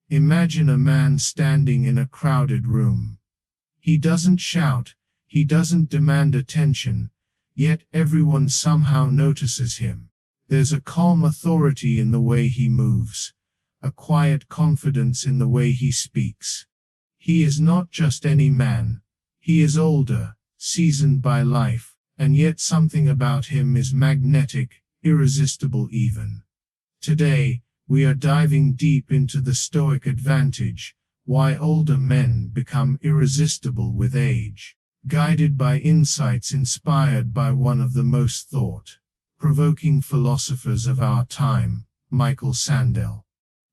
Imagine a man standing in a crowded room. He doesn't shout, he doesn't demand attention, yet everyone somehow notices him. There's a calm authority in the way he moves, a quiet confidence in the way he speaks. He is not just any man, he is older, seasoned by life, and yet something about him is magnetic, irresistible even. Today, we are diving deep into the Stoic Advantage, why older men become irresistible with age, guided by insights inspired by one of the most thought-provoking philosophers of our time, Michael Sandel.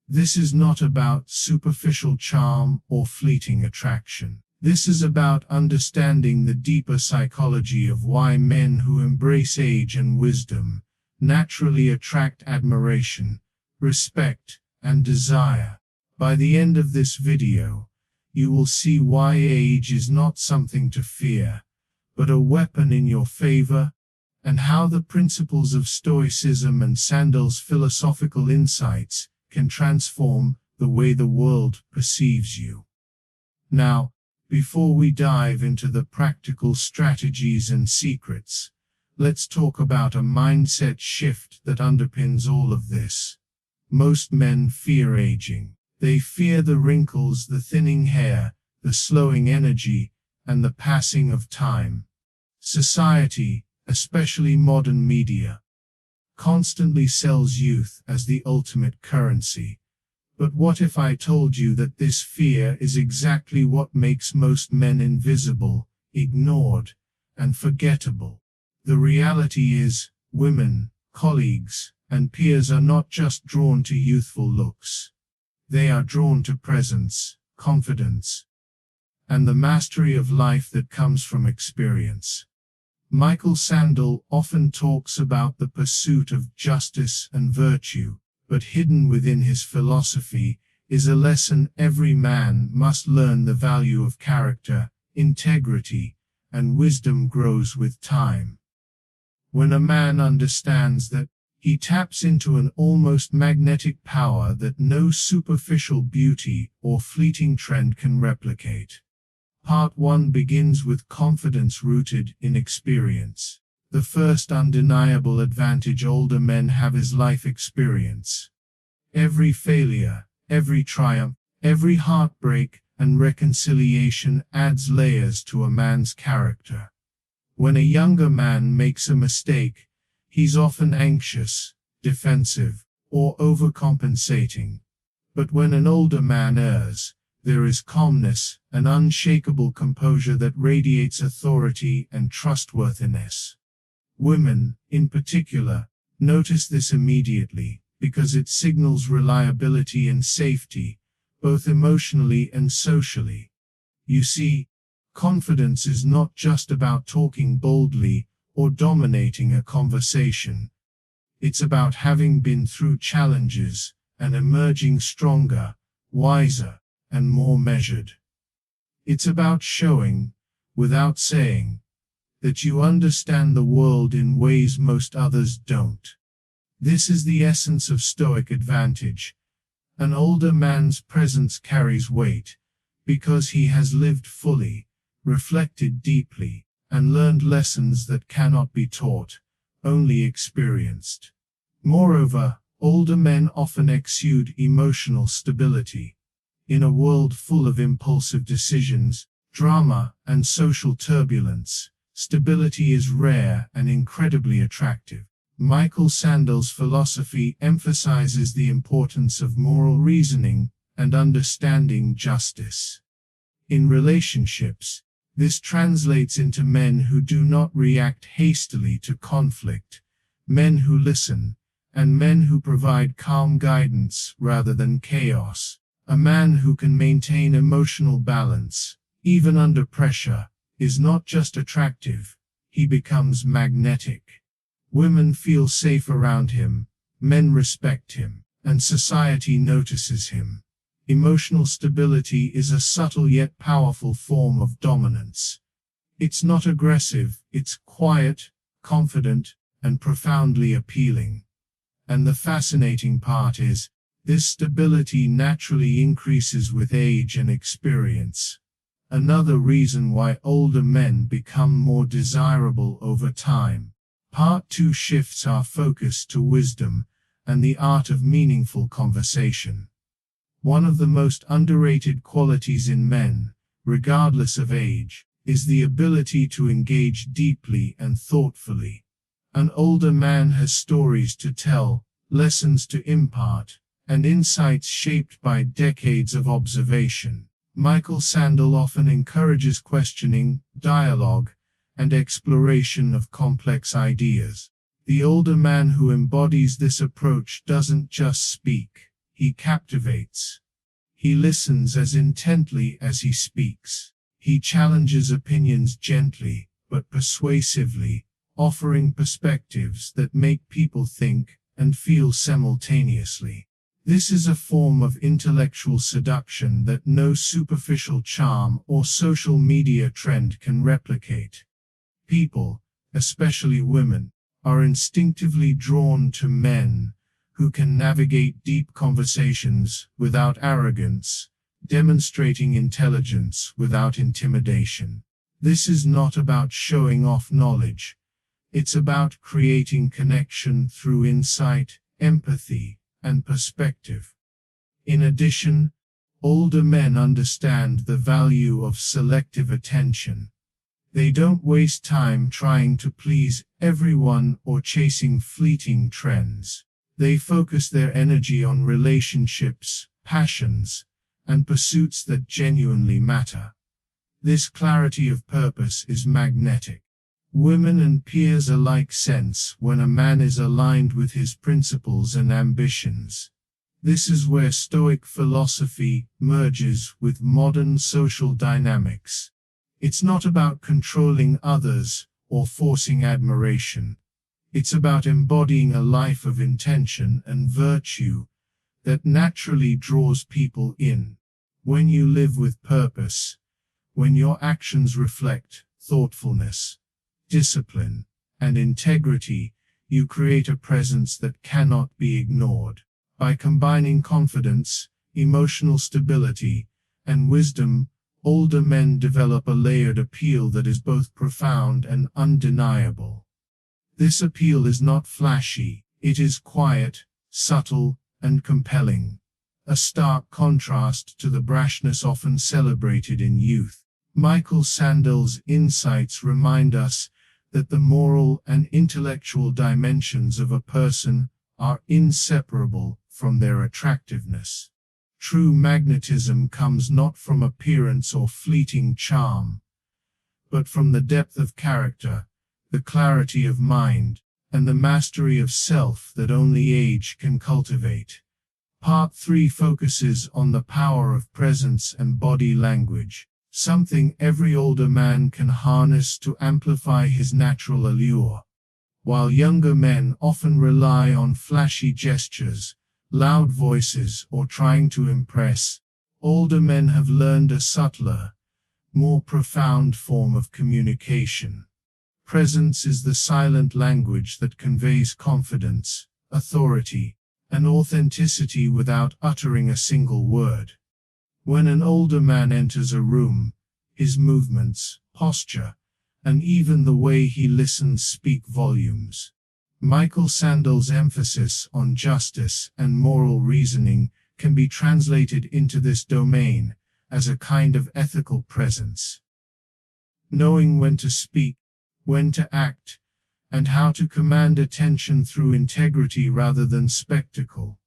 This is not about superficial charm or fleeting attraction. This is about understanding the deeper psychology of why men who embrace age and wisdom naturally attract admiration, respect, and desire. By the end of this video, you will see why age is not something to fear, but a weapon in your favor, and how the principles of Stoicism and Sandel's philosophical insights can transform the way the world perceives you. Now, before we dive into the practical strategies and secrets, let's talk about a mindset shift that underpins all of this. Most men fear aging. They fear the wrinkles, the thinning hair, the slowing energy, and the passing of time. Society, especially modern media, constantly sells youth as the ultimate currency. But what if I told you that this fear is exactly what makes most men invisible, ignored, and forgettable? The reality is, women, colleagues, and peers are not just drawn to youthful looks. They are drawn to presence, confidence, and the mastery of life that comes from experience. Michael Sandel often talks about the pursuit of justice and virtue, but hidden within his philosophy is a lesson every man must learn: the value of character, integrity, and wisdom grows with time. When a man understands that, he taps into an almost magnetic power that no superficial beauty or fleeting trend can replicate. Part 1 begins with confidence rooted in experience. The first undeniable advantage older men have is life experience. Every failure, every triumph, every heartbreak and reconciliation adds layers to a man's character. When a younger man makes a mistake, he's often anxious, defensive, or overcompensating. But when an older man errs, there is calmness, an unshakable composure that radiates authority and trustworthiness. Women, in particular, notice this immediately, because it signals reliability and safety, both emotionally and socially. You see, confidence is not just about talking boldly or dominating a conversation. It's about having been through challenges and emerging stronger, wiser, and more measured. It's about showing, without saying, that you understand the world in ways most others don't. This is the essence of Stoic Advantage. An older man's presence carries weight, because he has lived fully, reflected deeply, and learned lessons that cannot be taught, only experienced. Moreover, older men often exude emotional stability. In a world full of impulsive decisions, drama, and social turbulence, stability is rare and incredibly attractive. Michael Sandel's philosophy emphasizes the importance of moral reasoning and understanding justice. In relationships, this translates into men who do not react hastily to conflict, men who listen, and men who provide calm guidance rather than chaos. A man who can maintain emotional balance, even under pressure, is not just attractive, he becomes magnetic. Women feel safe around him, men respect him, and society notices him. Emotional stability is a subtle yet powerful form of dominance. It's not aggressive, it's quiet, confident, and profoundly appealing. And the fascinating part is, This stability naturally increases with age and experience. Another reason why older men become more desirable over time. Part 2 shifts our focus to wisdom and the art of meaningful conversation. One of the most underrated qualities in men, regardless of age, is the ability to engage deeply and thoughtfully. An older man has stories to tell, lessons to impart, and insights shaped by decades of observation. Michael Sandel often encourages questioning, dialogue, and exploration of complex ideas. The older man who embodies this approach doesn't just speak, he captivates. He listens as intently as he speaks. He challenges opinions gently, but persuasively, offering perspectives that make people think and feel simultaneously. This is a form of intellectual seduction that no superficial charm or social media trend can replicate. People, especially women, are instinctively drawn to men who can navigate deep conversations without arrogance, demonstrating intelligence without intimidation. This is not about showing off knowledge. It's about creating connection through insight, empathy, and perspective. In addition, older men understand the value of selective attention. They don't waste time trying to please everyone or chasing fleeting trends. They focus their energy on relationships, passions, and pursuits that genuinely matter. This clarity of purpose is magnetic. Women and peers alike sense when a man is aligned with his principles and ambitions. This is where Stoic philosophy merges with modern social dynamics. It's not about controlling others or forcing admiration. It's about embodying a life of intention and virtue that naturally draws people in. When you live with purpose, when your actions reflect thoughtfulness, discipline, and integrity, you create a presence that cannot be ignored. By combining confidence, emotional stability, and wisdom, older men develop a layered appeal that is both profound and undeniable. This appeal is not flashy, it is quiet, subtle, and compelling. A stark contrast to the brashness often celebrated in youth. Michael Sandel's insights remind us that the moral and intellectual dimensions of a person are inseparable from their attractiveness. True magnetism comes not from appearance or fleeting charm, but from the depth of character, the clarity of mind, and the mastery of self that only age can cultivate. Part 3 focuses on the power of presence and body language, something every older man can harness to amplify his natural allure. While younger men often rely on flashy gestures, loud voices, or trying to impress, older men have learned a subtler, more profound form of communication. Presence is the silent language that conveys confidence, authority, and authenticity without uttering a single word. When an older man enters a room, his movements, posture, and even the way he listens speak volumes. Michael Sandel's emphasis on justice and moral reasoning can be translated into this domain as a kind of ethical presence. Knowing when to speak, when to act, and how to command attention through integrity rather than spectacle.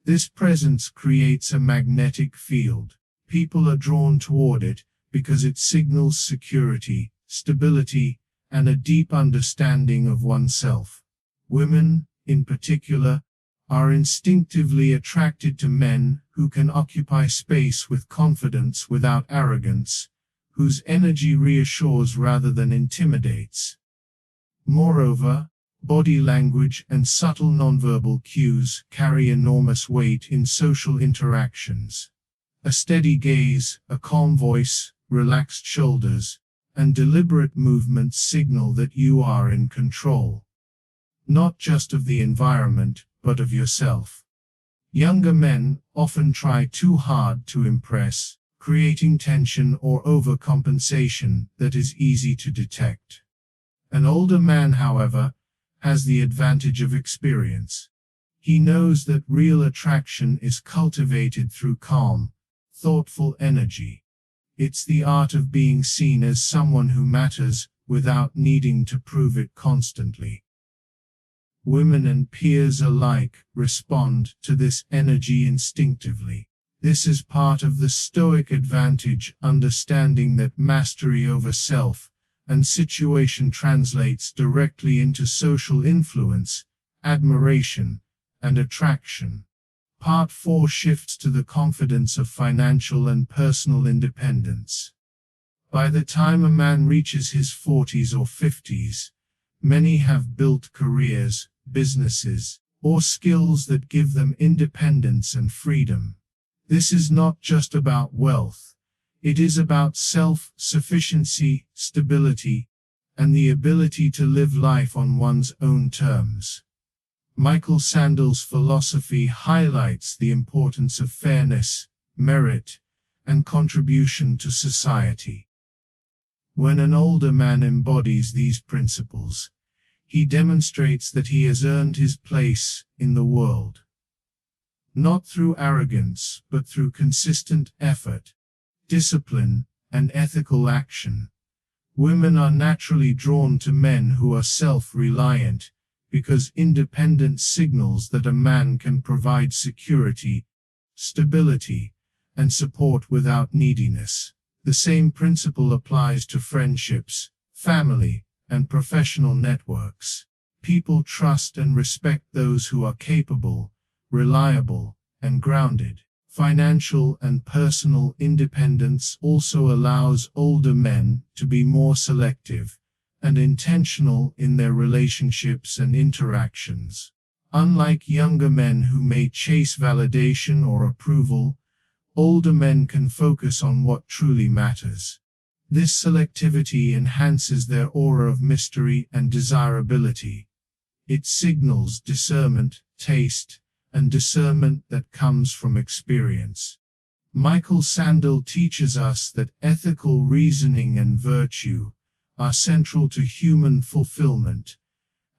This presence creates a magnetic field. People are drawn toward it because it signals security, stability, and a deep understanding of oneself. Women, in particular, are instinctively attracted to men who can occupy space with confidence without arrogance, whose energy reassures rather than intimidates. Moreover, body language and subtle nonverbal cues carry enormous weight in social interactions. A steady gaze, a calm voice, relaxed shoulders, and deliberate movements signal that you are in control. Not just of the environment, but of yourself. Younger men often try too hard to impress, creating tension or overcompensation that is easy to detect. An older man, however, has the advantage of experience. He knows that real attraction is cultivated through calm, thoughtful energy. It's the art of being seen as someone who matters without needing to prove it constantly. Women and peers alike respond to this energy instinctively. This is part of the Stoic Advantage, understanding that mastery over self and situation translates directly into social influence, admiration, and attraction. Part 4 shifts to the confidence of financial and personal independence. By the time a man reaches his 40s or 50s, many have built careers, businesses, or skills that give them independence and freedom. This is not just about wealth. It is about self-sufficiency, stability, and the ability to live life on one's own terms. Michael Sandel's philosophy highlights the importance of fairness, merit, and contribution to society. When an older man embodies these principles, he demonstrates that he has earned his place in the world. Not through arrogance, but through consistent effort, discipline, and ethical action. Women are naturally drawn to men who are self-reliant, because independence signals that a man can provide security, stability, and support without neediness. The same principle applies to friendships, family, and professional networks. People trust and respect those who are capable, reliable, and grounded. Financial and personal independence also allows older men to be more selective and intentional in their relationships and interactions. Unlike younger men who may chase validation or approval, older men can focus on what truly matters. This selectivity enhances their aura of mystery and desirability. It signals discernment, taste, and discernment that comes from experience. Michael Sandel teaches us that ethical reasoning and virtue are central to human fulfillment,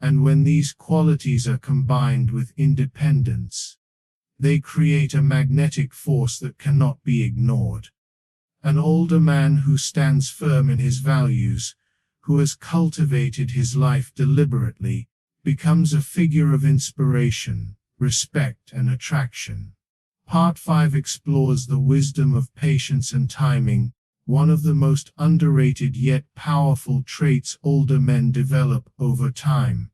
and when these qualities are combined with independence, they create a magnetic force that cannot be ignored. An older man who stands firm in his values, who has cultivated his life deliberately, becomes a figure of inspiration, respect, and attraction. Part 5 explores the wisdom of patience and timing, one of the most underrated yet powerful traits older men develop over time.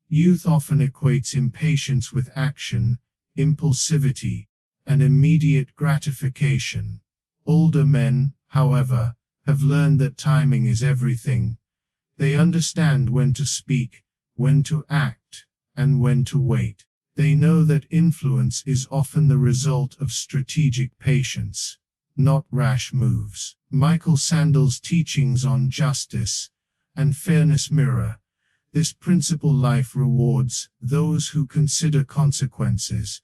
Youth often equates impatience with action, impulsivity, and immediate gratification. Older men, however, have learned that timing is everything. They understand when to speak, when to act, and when to wait. They know that influence is often the result of strategic patience, not rash moves. Michael Sandel's teachings on justice and fairness mirror this principle. Life rewards those who consider consequences,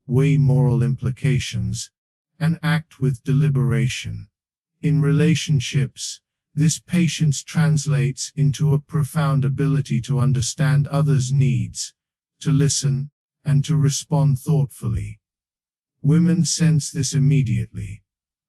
weigh moral implications, and act with deliberation. In relationships, this patience translates into a profound ability to understand others' needs, to listen, and to respond thoughtfully. Women sense this immediately.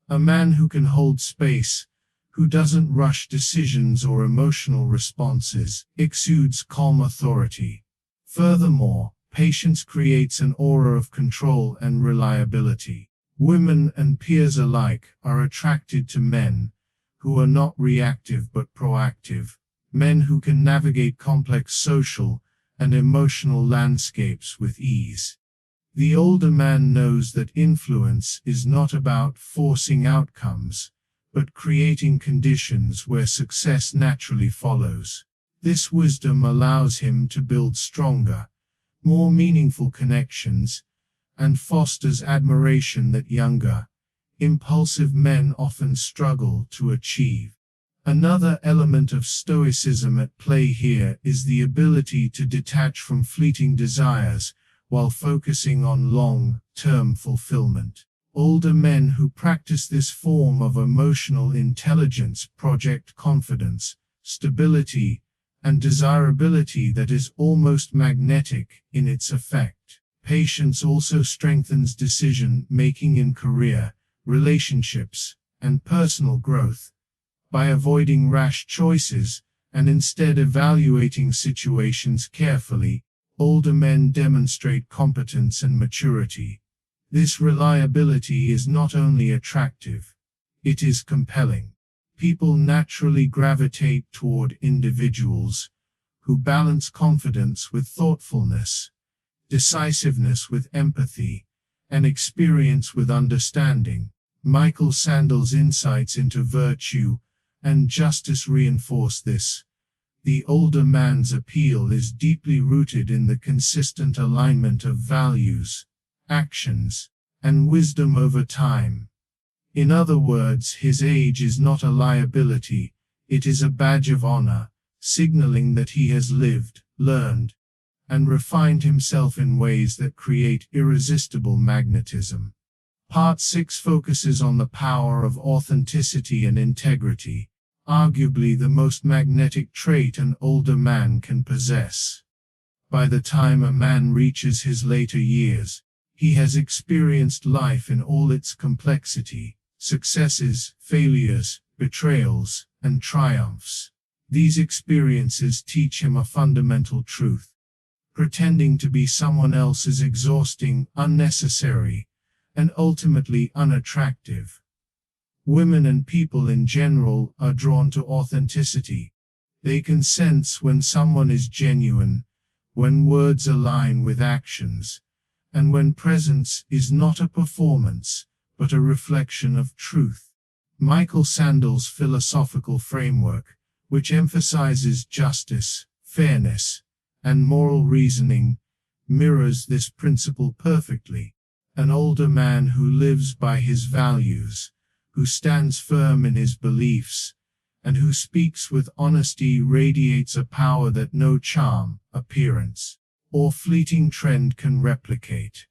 A man who can hold space, who doesn't rush decisions or emotional responses, exudes calm authority. Furthermore, patience creates an aura of control and reliability. Women and peers alike are attracted to men who are not reactive but proactive, men who can navigate complex social and emotional landscapes with ease. The older man knows that influence is not about forcing outcomes, but creating conditions where success naturally follows. This wisdom allows him to build stronger, more meaningful connections, and fosters admiration that younger, impulsive men often struggle to achieve. Another element of Stoicism at play here is the ability to detach from fleeting desires, while focusing on long-term fulfillment. Older men who practice this form of emotional intelligence project confidence, stability, and desirability that is almost magnetic in its effect. Patience also strengthens decision-making in career, relationships, and personal growth. By avoiding rash choices, and instead evaluating situations carefully, older men demonstrate competence and maturity. This reliability is not only attractive, it is compelling. People naturally gravitate toward individuals who balance confidence with thoughtfulness, decisiveness with empathy, and experience with understanding. Michael Sandel's insights into virtue and justice reinforce this. The older man's appeal is deeply rooted in the consistent alignment of values, actions, and wisdom over time. In other words, his age is not a liability, it is a badge of honor, signaling that he has lived, learned, and refined himself in ways that create irresistible magnetism. Part 6 focuses on the power of authenticity and integrity, arguably the most magnetic trait an older man can possess. By the time a man reaches his later years, he has experienced life in all its complexity, successes, failures, betrayals, and triumphs. These experiences teach him a fundamental truth. Pretending to be someone else is exhausting, unnecessary, and ultimately unattractive. Women and people in general are drawn to authenticity. They can sense when someone is genuine, when words align with actions, and when presence is not a performance, but a reflection of truth. Michael Sandel's philosophical framework, which emphasizes justice, fairness, and moral reasoning, mirrors this principle perfectly. An older man who lives by his values, who stands firm in his beliefs, and who speaks with honesty radiates a power that no charm, appearance, or fleeting trend can replicate.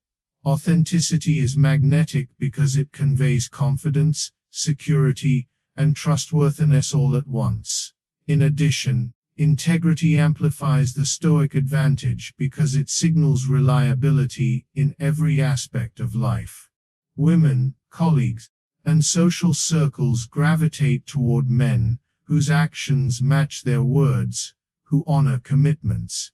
Authenticity is magnetic because it conveys confidence, security, and trustworthiness all at once. In addition, integrity amplifies the Stoic Advantage because it signals reliability in every aspect of life. Women, colleagues, and social circles gravitate toward men whose actions match their words, who honor commitments,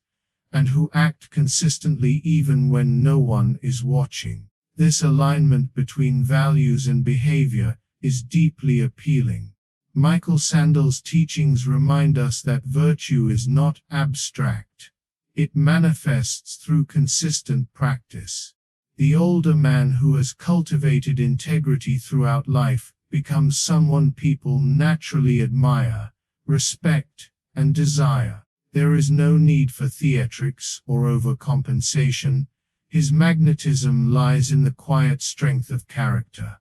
and who act consistently even when no one is watching. This alignment between values and behavior is deeply appealing. Michael Sandel's teachings remind us that virtue is not abstract. It manifests through consistent practice. The older man who has cultivated integrity throughout life becomes someone people naturally admire, respect, and desire. There is no need for theatrics or overcompensation. His magnetism lies in the quiet strength of character.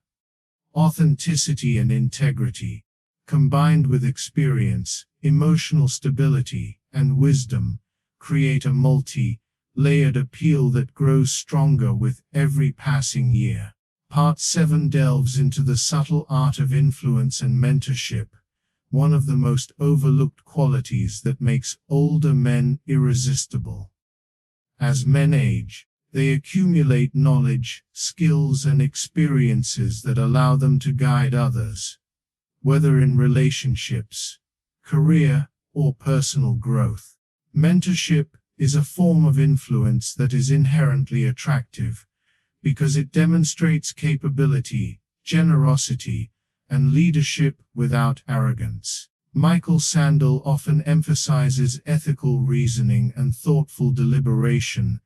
Authenticity and integrity, combined with experience, emotional stability, and wisdom, create a multi-layered appeal that grows stronger with every passing year. Part 7 delves into the subtle art of influence and mentorship, one of the most overlooked qualities that makes older men irresistible. As men age, they accumulate knowledge, skills, and experiences that allow them to guide others, whether in relationships, career, or personal growth. Mentorship is a form of influence that is inherently attractive because it demonstrates capability, generosity, and leadership without arrogance. Michael Sandel often emphasizes ethical reasoning and thoughtful deliberation.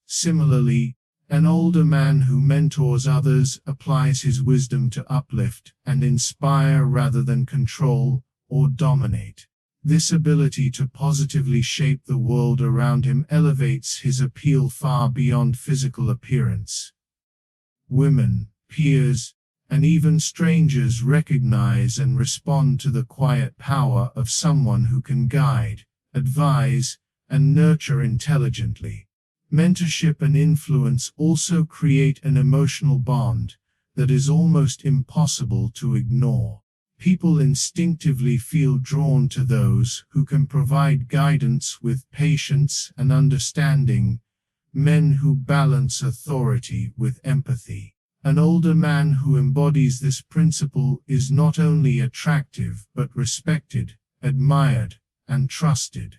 Similarly, an older man who mentors others applies his wisdom to uplift and inspire rather than control or dominate. This ability to positively shape the world around him elevates his appeal far beyond physical appearance. Women, peers, and even strangers recognize and respond to the quiet power of someone who can guide, advise, and nurture intelligently. Mentorship and influence also create an emotional bond that is almost impossible to ignore. People instinctively feel drawn to those who can provide guidance with patience and understanding, men who balance authority with empathy. An older man who embodies this principle is not only attractive but respected, admired, and trusted.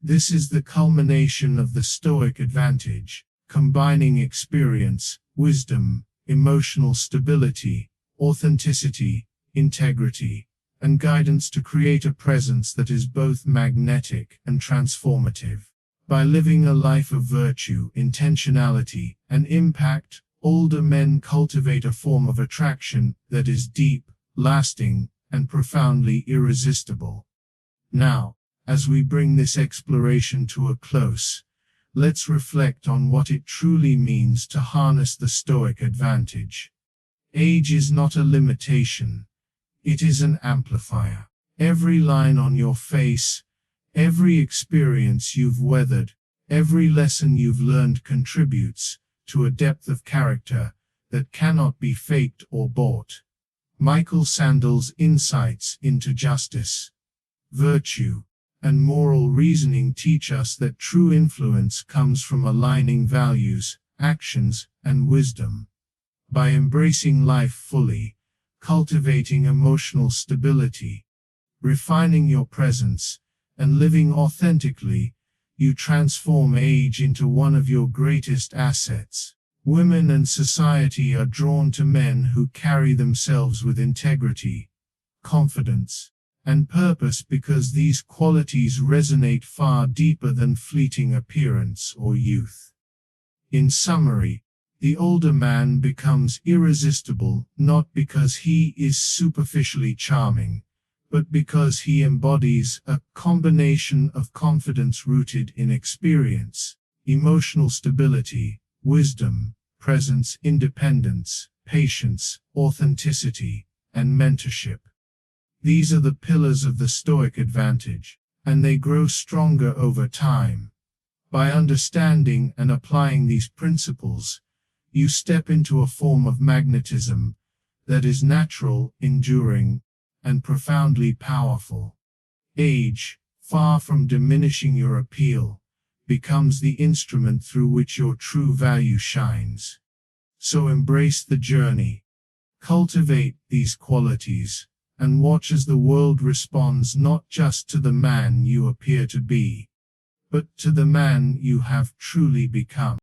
This is the culmination of the Stoic Advantage, combining experience, wisdom, emotional stability, authenticity, integrity, and guidance to create a presence that is both magnetic and transformative. By living a life of virtue, intentionality, and impact, older men cultivate a form of attraction that is deep, lasting, and profoundly irresistible. Now, as we bring this exploration to a close, let's reflect on what it truly means to harness the Stoic Advantage. Age is not a limitation, it is an amplifier. Every line on your face, every experience you've weathered, every lesson you've learned contributes to a depth of character that cannot be faked or bought. Michael Sandel's insights into justice, virtue, and moral reasoning teach us that true influence comes from aligning values, actions, and wisdom. By embracing life fully, cultivating emotional stability, refining your presence, and living authentically, you transform age into one of your greatest assets. Women and society are drawn to men who carry themselves with integrity, confidence, and purpose because these qualities resonate far deeper than fleeting appearance or youth. In summary, the older man becomes irresistible not because he is superficially charming, but because he embodies a combination of confidence rooted in experience, emotional stability, wisdom, presence, independence, patience, authenticity, and mentorship. These are the pillars of the Stoic Advantage, and they grow stronger over time. By understanding and applying these principles, you step into a form of magnetism that is natural, enduring, and profoundly powerful. Age, far from diminishing your appeal, becomes the instrument through which your true value shines. So embrace the journey. Cultivate these qualities, and watch as the world responds not just to the man you appear to be, but to the man you have truly become.